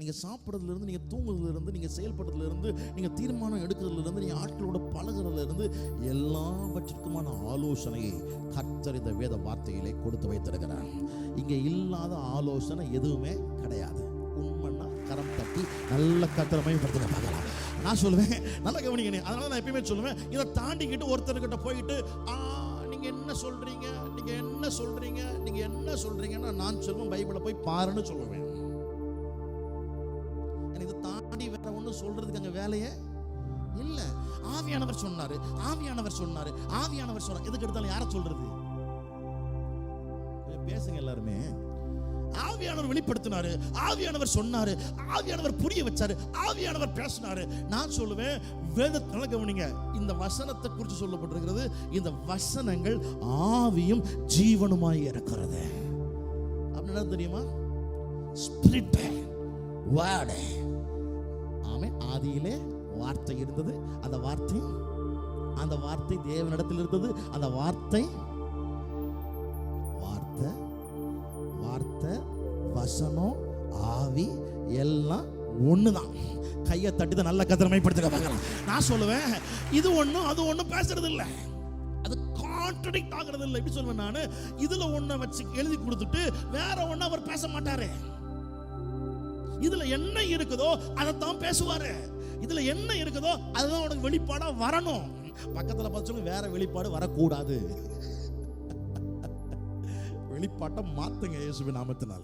நீங்கள் சாப்பிட்றதுலேருந்து, நீங்கள் தூங்குறதுலேருந்து, நீங்கள் செயல்படுறதுலேருந்து, நீங்கள் தீர்மானம் எடுக்கிறதுலேருந்து, நீங்கள் ஆட்களோட பழகிறதுலேருந்து எல்லாவற்றிற்குமான ஆலோசனையை கர்த்தர் இந்த வேத வார்த்தையிலே கொடுத்து வைத்திருக்கிறார். இங்கே இல்லாத ஆலோசனை எதுவுமே கிடையாது. உண்மைன்னா கரம் தட்டி நல்ல கர்த்தரை மகிமைப்படுத்த பார்க்கலாம். நான் சொல்லுவேன், நல்லா கவனிங்க. அதனால நான் எப்பயுமே சொல்லுவேன், இதை தாண்டிக்கிட்டு ஒருத்தர்கிட்ட போயிட்டு நீங்கள் என்ன சொல்கிறீங்க, நீங்கள் என்ன சொல்கிறீங்க, நீங்கள் என்ன சொல்கிறீங்கன்னா நான் சொல்லுவேன், பைபிளை போய் பாருன்னு சொல்லுவேன். இதை தாண்டி வேற ஒன்றும் சொல்றதுக்கு அங்கே வேலையே இல்லை. ஆவியானவர் சொன்னாரு, ஆவியானவர் சொன்னாரு, ஆவியானவர் சொன்னார். எதுக்கு எடுத்தாலும் யாரை சொல்றது? பேசுங்க எல்லாருமே. ஆவியானவர் வெளிப்படுத்தினாரு, ஆவியானவர் சொன்னாரு, ஆவியானவர் புரிய வச்சாரு, ஆவியானவர் பேசினாரு. நான் சொல்லுவேன், வேதத்தை கவனிங்க, இந்த வசனத்தை குறித்து சொல்லப்பட்டிருக்கிறது, இந்த வசனங்கள் ஆவியும் ஜீவனுமாய் இருக்கிறது. அப்படின்னா தெரியுமா? Spirit word. ஆமே, ஆதியிலே வார்த்தை இருந்தது, அந்த வார்த்தை தேவனிடத்தில் இருந்தது. அந்த வார்த்தை வசனம் ஆவி எல்லாம் ஒண்ணுதான். கையை தட்டி நல்ல கத்திரமைப்படுத்த பார்க்கலாம். நான் சொல்லுவேன், இது ஒண்ணும் அது ஒண்ணும் பேசுறது இல்லை, அது கான்ட்ரடிக்ட் ஆகிறது இல்லை. எப்படி சொல்லுவேன் நான், இதுல ஒன்ன வச்சு எழுதி கொடுத்துட்டு வேற ஒண்ணு அவர் பேச மாட்டாரு. இதுல என்ன இருக்குதோ அதைத்தான் பேசுவாரு. இதுல என்ன இருக்குதோ அதுதான் உனக்கு வெளிப்பாடா வரணும். பக்கத்துல பார்த்து வேற வெளிப்பாடு வரக்கூடாது. வெளிப்பாட்டை மாத்துங்க இயேசுவின் நாமத்தினால.